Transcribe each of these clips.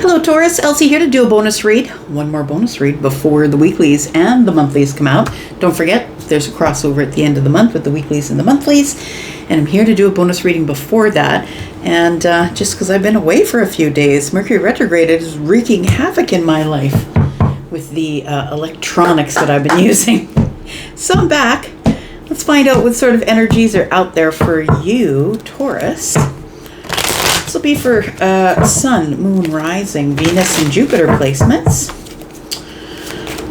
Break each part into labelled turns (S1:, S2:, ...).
S1: Hello Taurus, Elsie here to do a bonus read. One more bonus read before the weeklies and the monthlies come out. Don't forget, there's a crossover at the end of the month with the weeklies and the monthlies. And I'm here to do a bonus reading before that. And just because I've been away for a few days, Mercury retrograde is wreaking havoc in my life with the electronics that I've been using. So I'm back. Let's find out what sort of energies are out there for you, Taurus. This will be for Sun, Moon, Rising, Venus, and Jupiter placements.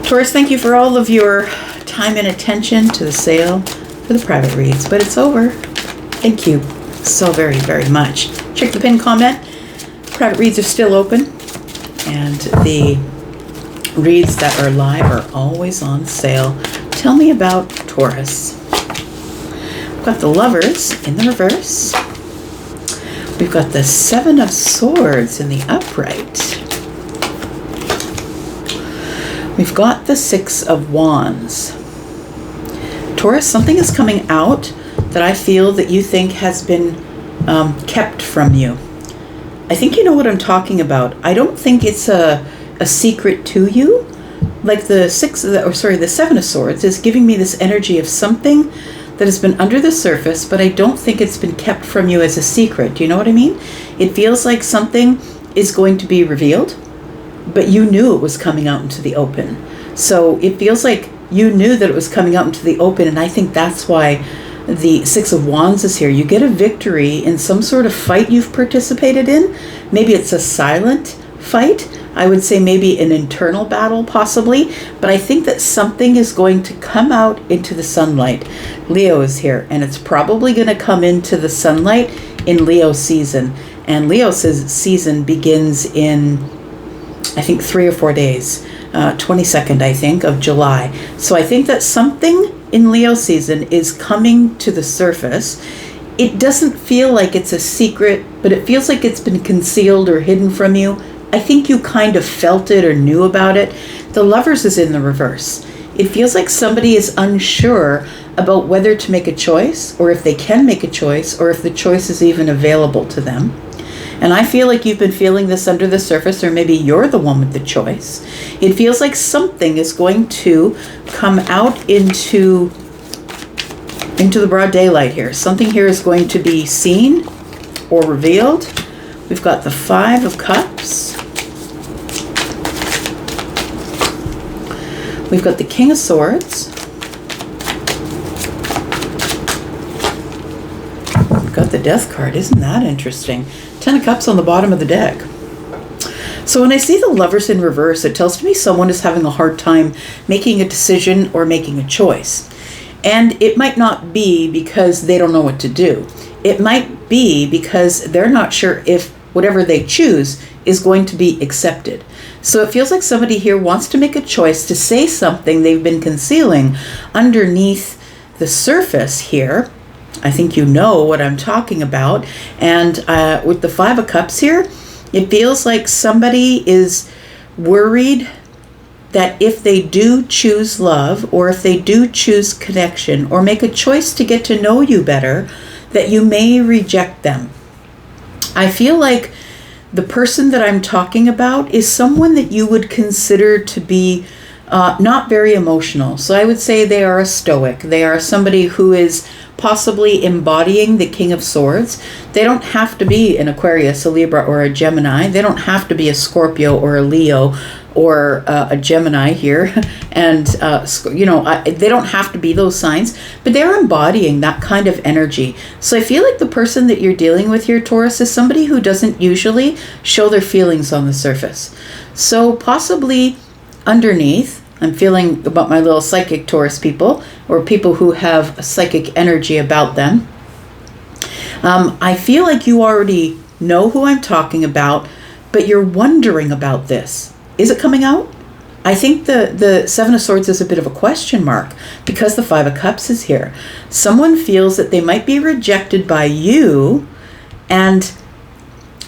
S1: Taurus, thank you for all of your time and attention to the sale for the private reads, but it's over. Thank you so very, very much. Check the pinned comment. Private reads are still open, and the reads that are live are always on sale. Tell me about Taurus. We've got the Lovers in the reverse. We've got the Seven of Swords in the upright. We've got the Six of Wands. Taurus, something is coming out that I feel that you think has been kept from you. I think you know what I'm talking about. I don't think it's a secret to you. Like the Seven of Swords is giving me this energy of something that has been under the surface, but I don't think it's been kept from you as a secret. Do you know what I mean? It feels like something is going to be revealed, but you knew it was coming out into the open. So it feels like you knew that it was coming out into the open, and I think that's why the Six of Wands is here. You get a victory in some sort of fight you've participated in. Maybe it's a silent fight. I would say maybe an internal battle possibly, but I think that something is going to come out into the sunlight. Leo is here, and it's probably going to come into the sunlight in Leo season. And Leo's season begins in, I think, 3 or 4 days, 22nd, I think, of July. So I think that something in Leo season is coming to the surface. It doesn't feel like it's a secret, but it feels like it's been concealed or hidden from you. I think you kind of felt it or knew about it. The Lovers is in the reverse. It feels like somebody is unsure about whether to make a choice, or if they can make a choice, or if the choice is even available to them. And I feel like you've been feeling this under the surface, or maybe you're the one with the choice. It feels like something is going to come out into the broad daylight here. Something here is going to be seen or revealed. We've got the Five of Cups. We've got the King of Swords. We've got the Death card. Isn't that interesting? 10 of Cups on the bottom of the deck. So when I see the Lovers in reverse, it tells me someone is having a hard time making a decision or making a choice. And it might not be because they don't know what to do. It might be because they're not sure if whatever they choose is going to be accepted. So it feels like somebody here wants to make a choice to say something they've been concealing underneath the surface here. I think you know what I'm talking about. And with the Five of Cups here, it feels like somebody is worried that if they do choose love, or if they do choose connection, or make a choice to get to know you better, that you may reject them. I feel like the person that I'm talking about is someone that you would consider to be not very emotional. So I would say they are a stoic. They are somebody who is possibly embodying the King of Swords. They don't have to be an Aquarius, a Libra, or a Gemini. They don't have to be a Scorpio or a Leo or a Gemini here. And, they don't have to be those signs, but they're embodying that kind of energy. So I feel like the person that you're dealing with here, Taurus, is somebody who doesn't usually show their feelings on the surface. So possibly underneath, I'm feeling about my little psychic Taurus people, or people who have a psychic energy about them. I feel like you already know who I'm talking about, but you're wondering about this. Is it coming out? I think the Seven of Swords is a bit of a question mark because the Five of Cups is here. Someone feels that they might be rejected by you, and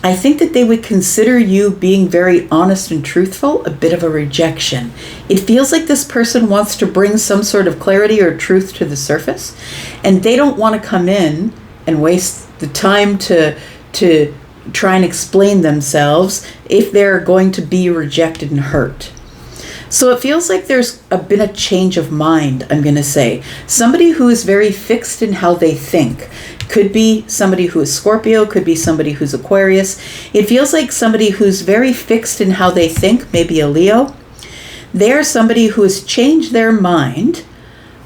S1: I think that they would consider you being very honest and truthful a bit of a rejection. It feels like this person wants to bring some sort of clarity or truth to the surface, and they don't want to come in and waste the time to try and explain themselves if they're going to be rejected and hurt. So it feels like there's been a change of mind, I'm going to say. Somebody who is very fixed in how they think. Could be somebody who is Scorpio, could be somebody who's Aquarius. It feels like somebody who's very fixed in how they think, maybe a Leo. They're somebody who has changed their mind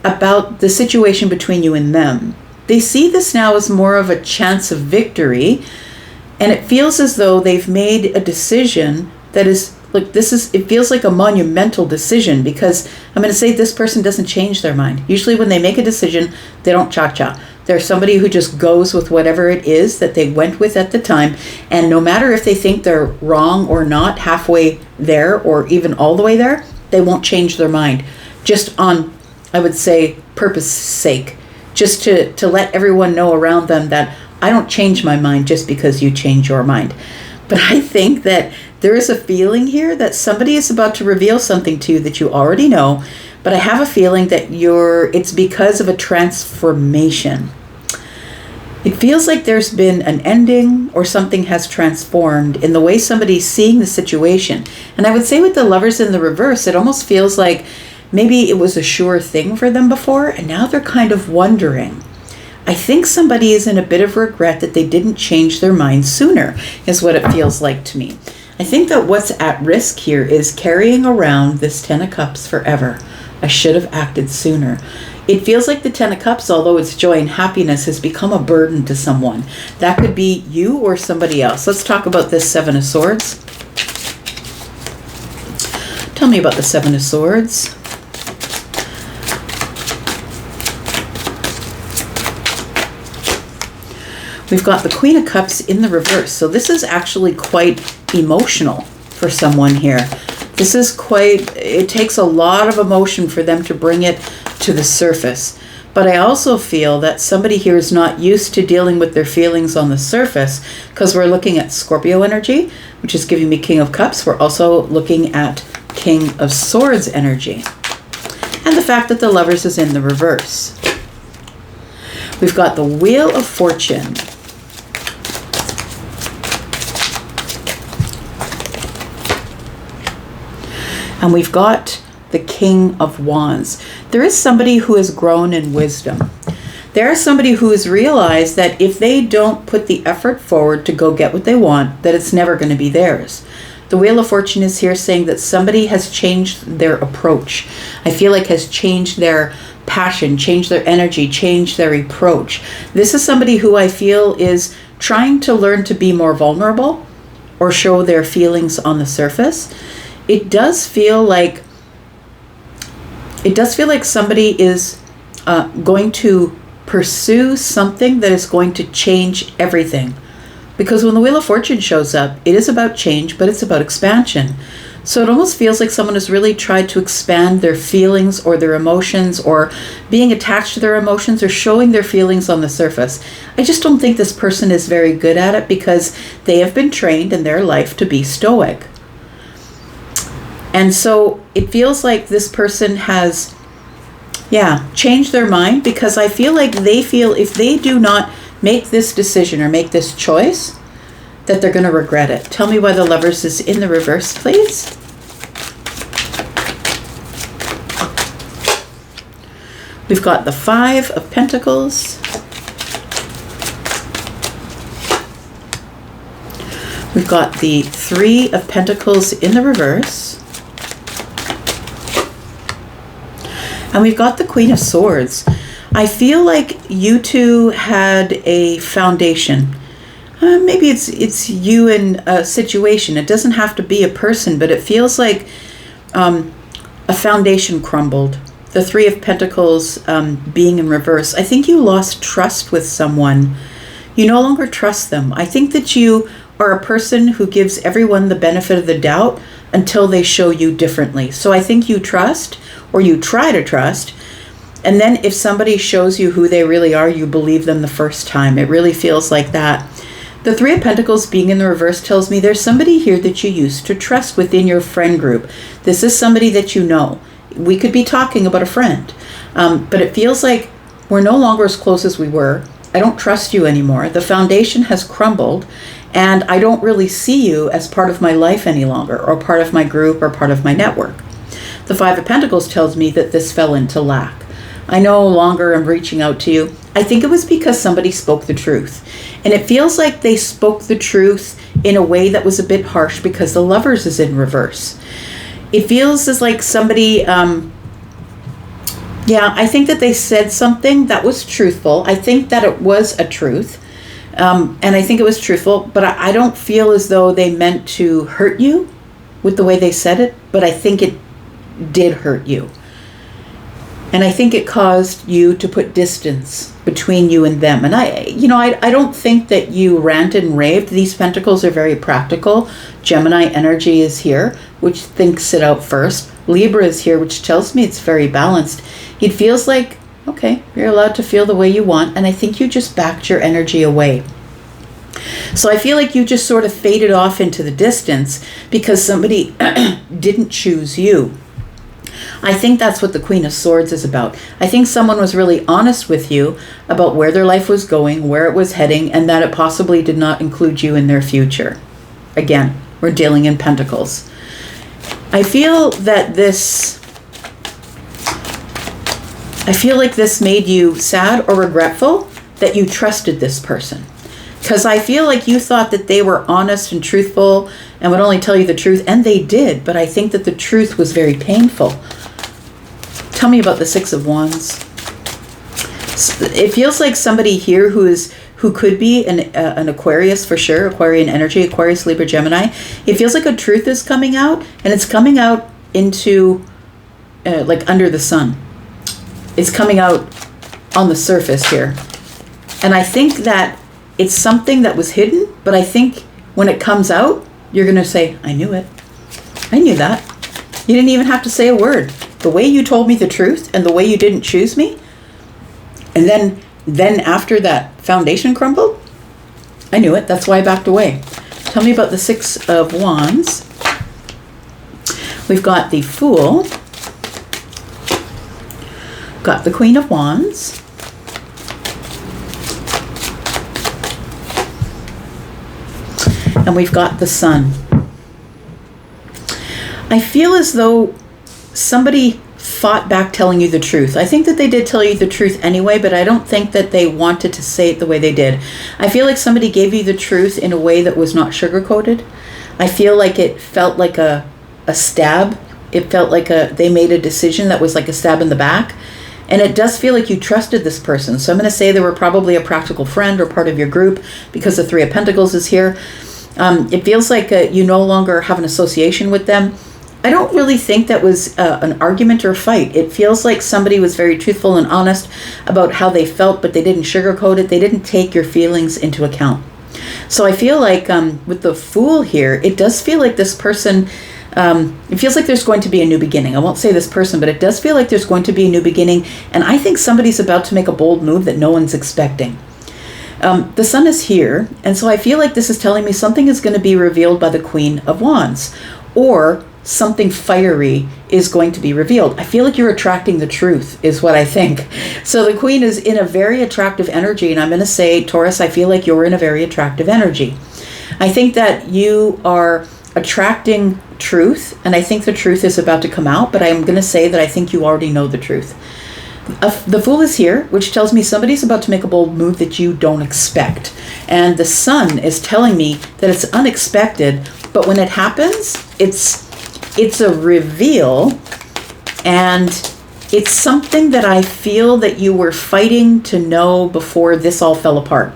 S1: about the situation between you and them. They see this now as more of a chance of victory, and it feels as though they've made a decision that is, like, it feels like a monumental decision, because I'm going to say this person doesn't change their mind. Usually when they make a decision, they don't cha-cha. They're somebody who just goes with whatever it is that they went with at the time, and no matter if they think they're wrong or not, halfway there or even all the way there, they won't change their mind. Just on, I would say, purpose's sake. Just to let everyone know around them that I don't change my mind just because you change your mind. But I think that there is a feeling here that somebody is about to reveal something to you that you already know, but I have a feeling that it's because of a transformation. It feels like there's been an ending, or something has transformed in the way somebody's seeing the situation. And I would say with the Lovers in the reverse, it almost feels like maybe it was a sure thing for them before, and now they're kind of wondering. I think somebody is in a bit of regret that they didn't change their mind sooner, is what it feels like to me. I think that what's at risk here is carrying around this Ten of Cups forever. I should have acted sooner. It feels like the Ten of Cups, although it's joy and happiness, has become a burden to someone. That could be you or somebody else. Let's talk about this Seven of Swords. Tell me about the Seven of Swords. We've got the Queen of Cups in the reverse. So this is actually quite emotional for someone here. This is it takes a lot of emotion for them to bring it to the surface. But I also feel that somebody here is not used to dealing with their feelings on the surface, because we're looking at Scorpio energy, which is giving me King of Cups. We're also looking at King of Swords energy. And the fact that the Lovers is in the reverse. We've got the Wheel of Fortune. And we've got the King of Wands. There is somebody who has grown in wisdom. There is somebody who has realized that if they don't put the effort forward to go get what they want, that it's never going to be theirs. The Wheel of Fortune is here saying that somebody has changed their approach. I feel like has changed their passion, changed their energy, changed their approach. This is somebody who I feel is trying to learn to be more vulnerable or show their feelings on the surface. It does feel like somebody is going to pursue something that is going to change everything. Because when the Wheel of Fortune shows up, it is about change, but it's about expansion. So it almost feels like someone has really tried to expand their feelings or their emotions, or being attached to their emotions, or showing their feelings on the surface. I just don't think this person is very good at it, because they have been trained in their life to be stoic. And so it feels like this person has, changed their mind, because I feel like they feel if they do not make this decision or make this choice, that they're going to regret it. Tell me why the Lovers is in the reverse, please. We've got the Five of Pentacles. We've got the Three of Pentacles in the reverse. And we've got the Queen of Swords. I feel like you two had a foundation. Maybe it's you in a situation. It doesn't have to be a person, but it feels like a foundation crumbled. The Three of Pentacles being in reverse. I think you lost trust with someone. You no longer trust them. I think that you are a person who gives everyone the benefit of the doubt until they show you differently. So I think you trust, or you try to trust, and then if somebody shows you who they really are, you believe them the first time. It really feels like that. The Three of Pentacles being in the reverse tells me there's somebody here that you used to trust within your friend group. This is somebody that you know. We could be talking about a friend, but it feels like we're no longer as close as we were. I don't trust you anymore. The foundation has crumbled, And I don't really see you as part of my life any longer, or part of my group, or part of my network. The Five of Pentacles tells me that this fell into lack. I no longer am reaching out to you. I think it was because somebody spoke the truth. And it feels like they spoke the truth in a way that was a bit harsh because the Lovers is in reverse. It feels as like somebody, I think that they said something that was truthful. I think that it was a truth. And I think it was truthful, but I don't feel as though they meant to hurt you with the way they said it, but I think it did hurt you. And I think it caused you to put distance between you and them. And I don't think that you ranted and raved. These pentacles are very practical. Gemini energy is here, which thinks it out first. Libra is here, which tells me it's very balanced. It feels like, okay, you're allowed to feel the way you want. And I think you just backed your energy away. So I feel like you just sort of faded off into the distance because somebody didn't choose you. I think that's what the Queen of Swords is about. I think someone was really honest with you about where their life was going, where it was heading, and that it possibly did not include you in their future. Again, we're dealing in pentacles. I feel like this made you sad or regretful that you trusted this person. Because I feel like you thought that they were honest and truthful and would only tell you the truth, and they did, but I think that the truth was very painful. Tell me about the Six of Wands. It feels like somebody here who could be an Aquarius for sure, Aquarian energy, Aquarius, Libra, Gemini. It feels like a truth is coming out, and it's coming out into like under the sun. It's coming out on the surface here. And I think that it's something that was hidden, but I think when it comes out, you're going to say, I knew it. I knew that. You didn't even have to say a word. The way you told me the truth and the way you didn't choose me, and then after that foundation crumbled, I knew it. That's why I backed away. Tell me about the Six of Wands. We've got the Fool. Got the Queen of Wands. And we've got the Sun. I feel as though somebody fought back telling you the truth. I think that they did tell you the truth anyway, but I don't think that they wanted to say it the way they did. I feel like somebody gave you the truth in a way that was not sugar-coated. I feel like it felt like a stab. It felt like they made a decision that was like a stab in the back. And it does feel like you trusted this person. So I'm going to say they were probably a practical friend or part of your group because the Three of Pentacles is here. It feels like you no longer have an association with them. I don't really think that was an argument or a fight. It feels like somebody was very truthful and honest about how they felt, but they didn't sugarcoat it. They didn't take your feelings into account. So I feel like with the Fool here, it does feel like this person, it feels like there's going to be a new beginning. I won't say this person, but it does feel like there's going to be a new beginning. And I think somebody's about to make a bold move that no one's expecting. The Sun is here, and so I feel like this is telling me something is going to be revealed by the Queen of Wands, or something fiery is going to be revealed. I feel like you're attracting the truth is what I think. So the Queen is in a very attractive energy, and I'm going to say, Taurus, I feel like you're in a very attractive energy. I think that you are attracting truth, and I think the truth is about to come out, but I'm going to say that I think you already know the truth. The Fool is here, which tells me somebody's about to make a bold move that you don't expect. And the Sun is telling me that it's unexpected, but when it happens, it's a reveal, and it's something that I feel that you were fighting to know before this all fell apart.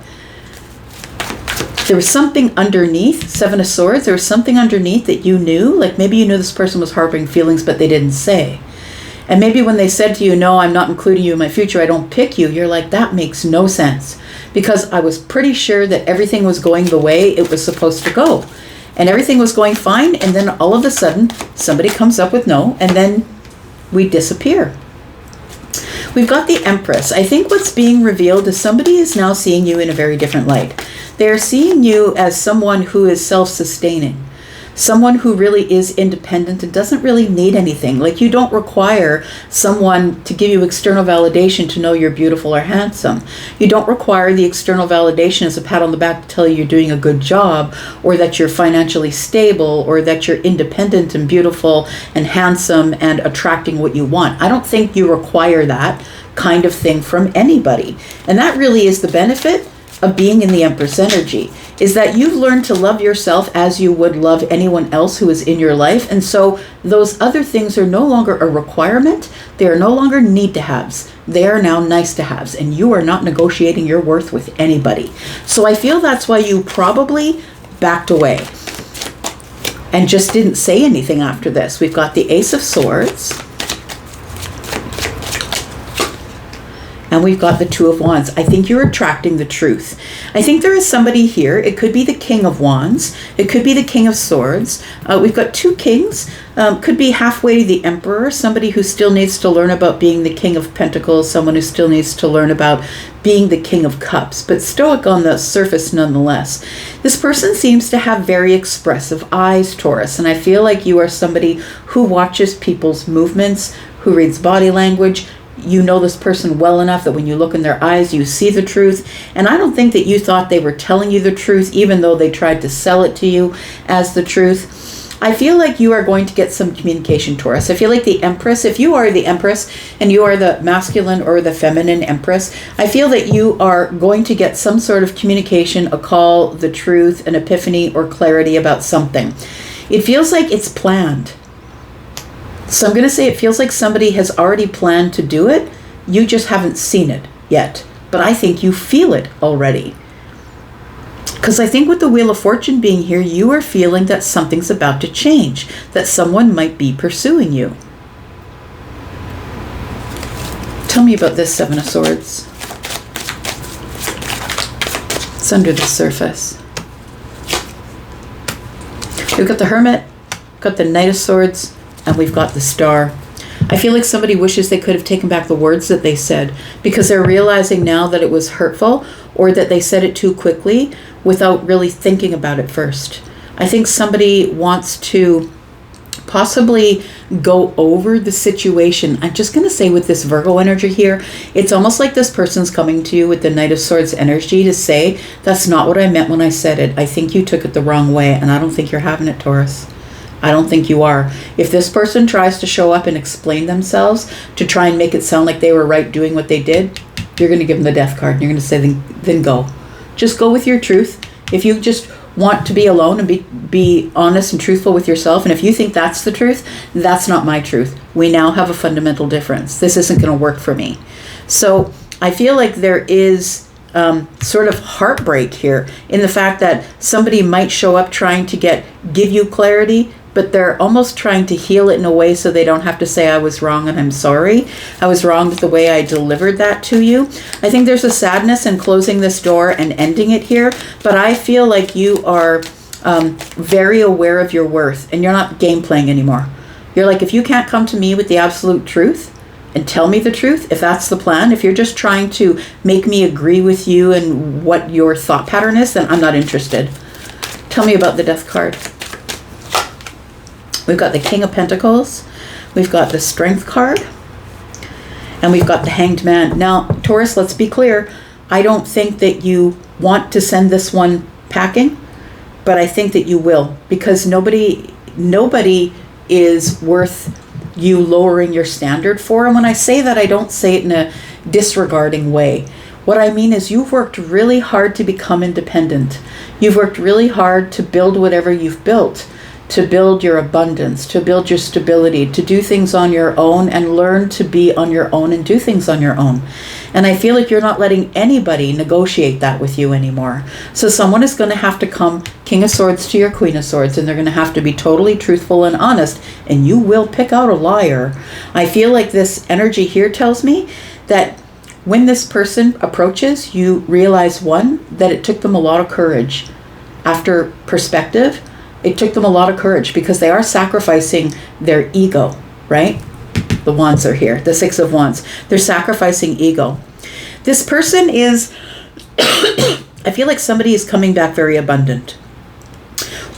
S1: There was something underneath, Seven of Swords, there was something underneath that you knew, like maybe you knew this person was harboring feelings, but they didn't say. And maybe when they said to you, no, I'm not including you in my future, I don't pick you, you're like, that makes no sense. Because I was pretty sure that everything was going the way it was supposed to go. And everything was going fine, and then all of a sudden, somebody comes up with no, and then we disappear. We've got the Empress. I think what's being revealed is somebody is now seeing you in a very different light. They're seeing you as someone who is self-sustaining. Someone who really is independent and doesn't really need anything. Like, you don't require someone to give you external validation to know you're beautiful or handsome. You don't require the external validation as a pat on the back to tell you you're doing a good job, or that you're financially stable, or that you're independent and beautiful and handsome and attracting what you want. I don't think you require that kind of thing from anybody. And that really is the benefit of being in the Empress energy, is that you've learned to love yourself as you would love anyone else who is in your life. And so those other things are no longer a requirement. They are no longer need to haves. They are now nice to haves, and you are not negotiating your worth with anybody. So I feel that's why you probably backed away and just didn't say anything after this. We've got the Ace of Swords, and we've got the Two of Wands. I think you're attracting the truth. I think there is somebody here. It could be the King of Wands. It could be the King of Swords. We've got two kings. Could be halfway to the Emperor, somebody who still needs to learn about being the King of Pentacles, someone who still needs to learn about being the King of Cups, but stoic on the surface nonetheless. This person seems to have very expressive eyes, Taurus, and I feel like you are somebody who watches people's movements, who reads body language. You know this person well enough that when you look in their eyes, you see the truth. And I don't think that you thought they were telling you the truth, even though they tried to sell it to you as the truth. I feel like you are going to get some communication, Taurus. I feel like the Empress, if you are the Empress and you are the masculine or the feminine Empress, I feel that you are going to get some sort of communication, a call, the truth, an epiphany, or clarity about something. It feels like it's planned. So I'm going to say it feels like somebody has already planned to do it. You just haven't seen it yet. But I think you feel it already. Because I think with the Wheel of Fortune being here, you are feeling that something's about to change, that someone might be pursuing you. Tell me about this Seven of Swords. It's under the surface. We've got the Hermit, got the Knight of Swords, and we've got the Star. I feel like somebody wishes they could have taken back the words that they said, because they're realizing now that it was hurtful, or that they said it too quickly without really thinking about it first. I think somebody wants to possibly go over the situation. I'm just going to say with this Virgo energy here, it's almost like this person's coming to you with the Knight of Swords energy to say, that's not what I meant when I said it. I think you took it the wrong way, and I don't think you're having it, Taurus. I don't think you are. If this person tries to show up and explain themselves to try and make it sound like they were right doing what they did, you're going to give them the Death card. And you're going to say, then go. Just go with your truth. If you just want to be alone and be honest and truthful with yourself, and if you think that's the truth, that's not my truth. We now have a fundamental difference. This isn't going to work for me. So I feel like there is sort of heartbreak here in the fact that somebody might show up trying to give you clarity, but they're almost trying to heal it in a way so they don't have to say, I was wrong and I'm sorry. I was wrong with the way I delivered that to you. I think there's a sadness in closing this door and ending it here, but I feel like you are very aware of your worth, and you're not game playing anymore. You're like, if you can't come to me with the absolute truth and tell me the truth, if that's the plan, if you're just trying to make me agree with you and what your thought pattern is, then I'm not interested. Tell me about the Death card. We've got the King of Pentacles, we've got the Strength card, and we've got the Hanged Man. Now, Taurus, let's be clear. I don't think that you want to send this one packing, but I think that you will, because nobody is worth you lowering your standard for. And when I say that, I don't say it in a disregarding way. What I mean is you've worked really hard to become independent. You've worked really hard to build whatever you've built, to build your abundance, to build your stability, to do things on your own and learn to be on your own and do things on your own. And I feel like you're not letting anybody negotiate that with you anymore. So someone is going to have to come King of Swords to your Queen of Swords, and they're going to have to be totally truthful and honest, and you will pick out a liar. I feel like this energy here tells me that when this person approaches, you realize, one, that it took them a lot of courage. After perspective, it took them a lot of courage because they are sacrificing their ego, right? The Wands are here, the Six of Wands. They're sacrificing ego. This person is, I feel like somebody is coming back very abundant.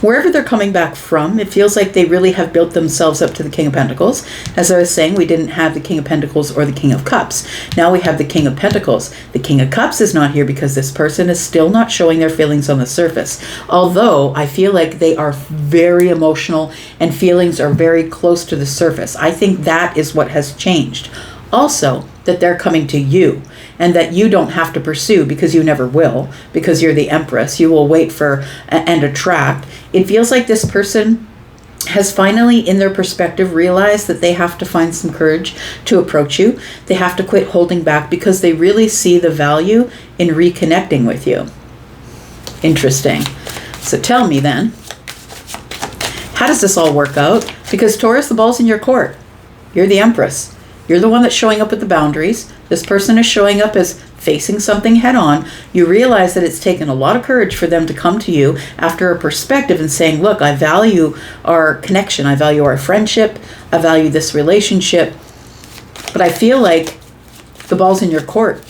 S1: Wherever they're coming back from, it feels like they really have built themselves up to the King of Pentacles. As I was saying, we didn't have the King of Pentacles or the King of Cups. Now we have the King of Pentacles. The King of Cups is not here because this person is still not showing their feelings on the surface. Although I feel like they are very emotional and feelings are very close to the surface. I think that is what has changed. Also, that they're coming to you and that you don't have to pursue because you never will, because you're the Empress. You will wait for and attract. It feels like this person has finally, in their perspective, realized that they have to find some courage to approach you. They have to quit holding back because they really see the value in reconnecting with you. Interesting. So tell me then, how does this all work out? Because Taurus, the ball's in your court. You're the Empress. You're the one that's showing up with the boundaries. This person is showing up as facing something head on. You realize that it's taken a lot of courage for them to come to you after a perspective and saying, look, I value our connection. I value our friendship. I value this relationship. But I feel like the ball's in your court.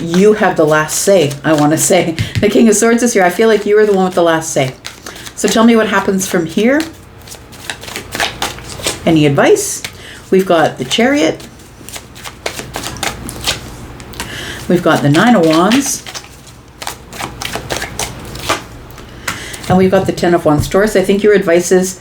S1: You have the last say, I want to say. The King of Swords is here. I feel like you are the one with the last say. So tell me what happens from here. Any advice? We've got the Chariot. We've got the Nine of Wands. And we've got the Ten of Wands. Taurus, I think your advice is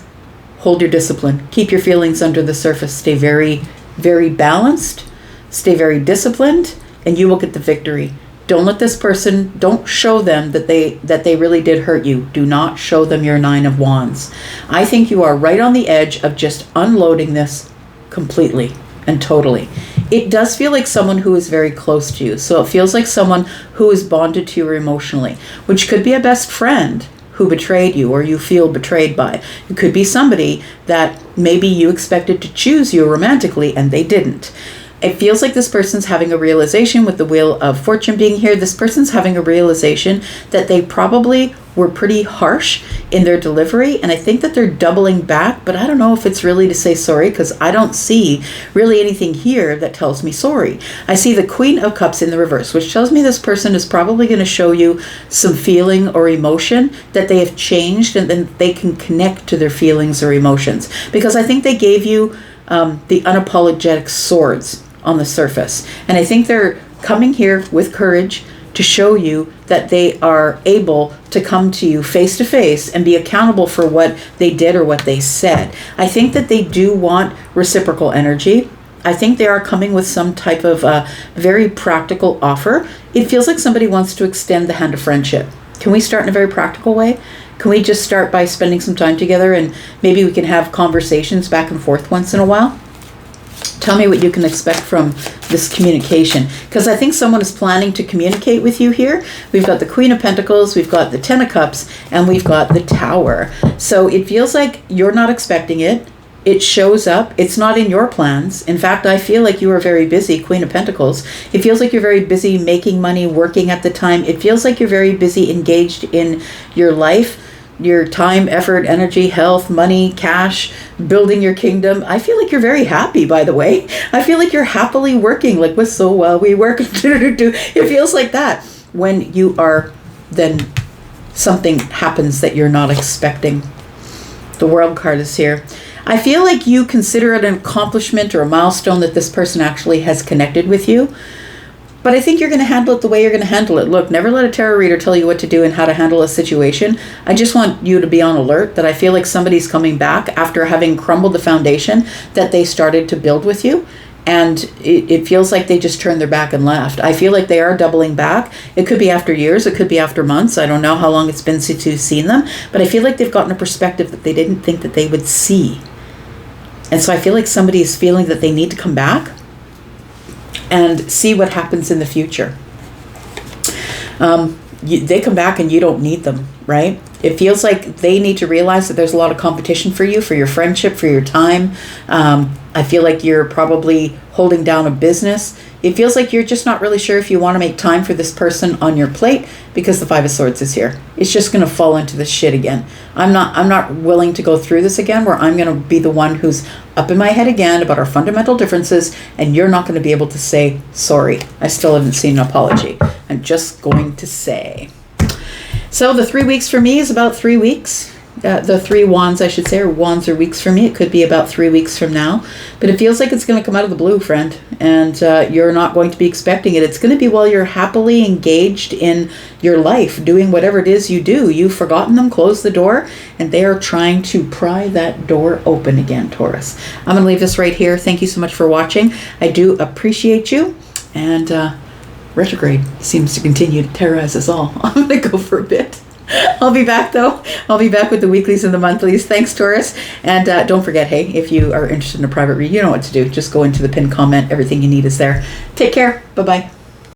S1: hold your discipline. Keep your feelings under the surface. Stay very, very balanced. Stay very disciplined, and you will get the victory. Don't let this person, don't show them that they really did hurt you. Do not show them your Nine of Wands. I think you are right on the edge of just unloading this completely and totally. It does feel like someone who is very close to you. So it feels like someone who is bonded to you emotionally, which could be a best friend who betrayed you or you feel betrayed by. It could be somebody that maybe you expected to choose you romantically and they didn't. It feels like this person's having a realization with the Wheel of Fortune being here. This person's having a realization that they probably were pretty harsh in their delivery. And I think that they're doubling back, but I don't know if it's really to say sorry because I don't see really anything here that tells me sorry. I see the Queen of Cups in the reverse, which tells me this person is probably going to show you some feeling or emotion that they have changed and then they can connect to their feelings or emotions. Because I think they gave you the unapologetic swords on the surface. And I think they're coming here with courage to show you that they are able to come to you face to face and be accountable for what they did or what they said. I think that they do want reciprocal energy. I think they are coming with some type of very practical offer. It feels like somebody wants to extend the hand of friendship. Can we start in a very practical way? Can we just start by spending some time together and maybe we can have conversations back and forth once in a while? Tell me what you can expect from this communication. Because I think someone is planning to communicate with you here. We've got the Queen of Pentacles, we've got the Ten of Cups, and we've got the Tower. So it feels like you're not expecting it. It shows up. It's not in your plans. In fact, I feel like you are very busy, Queen of Pentacles. It feels like you're very busy making money, working at the time. It feels like you're very busy engaged in your life, your time, effort, energy, health, money, cash, building your kingdom. I feel like you're very happy, by the way. I feel like you're happily working, like with so well we work. It feels like that when you are, then something happens that you're not expecting. The World card is here. I feel like you consider it an accomplishment or a milestone that this person actually has connected with you. But I think you're going to handle it the way you're going to handle it. Look, never let a tarot reader tell you what to do and how to handle a situation. I just want you to be on alert that I feel like somebody's coming back after having crumbled the foundation that they started to build with you. And it feels like they just turned their back and left. I feel like they are doubling back. It could be after years. It could be after months. I don't know how long it's been since you've seen them. But I feel like they've gotten a perspective that they didn't think that they would see. And so I feel like somebody is feeling that they need to come back and see what happens in the future. They come back and you don't need them, right? It feels like they need to realize that there's a lot of competition for you, for your friendship, for your time. I feel like you're probably holding down a business. It feels like you're just not really sure if you want to make time for this person on your plate because the Five of Swords is here. It's just going to fall into this shit again. I'm not willing to go through this again where I'm going to be the one who's up in my head again about our fundamental differences and you're not going to be able to say sorry. I still haven't seen an apology. I'm just going to say. So the 3 weeks for me is about 3 weeks. The 3 wands, I should say, or wands or weeks for me. It could be about 3 weeks from now. But it feels like it's going to come out of the blue, friend. And you're not going to be expecting it. It's going to be while you're happily engaged in your life, doing whatever it is you do. You've forgotten them, close the door, and they are trying to pry that door open again, Taurus. I'm going to leave this right here. Thank you so much for watching. I do appreciate you. And retrograde seems to continue to terrorize us all. I'm going to go for a bit. I'll be back, though. I'll be back with the weeklies and the monthlies. Thanks, Taurus. And don't forget, hey, if you are interested in a private read, you know what to do. Just go into the pinned comment. Everything you need is there. Take care. Bye-bye.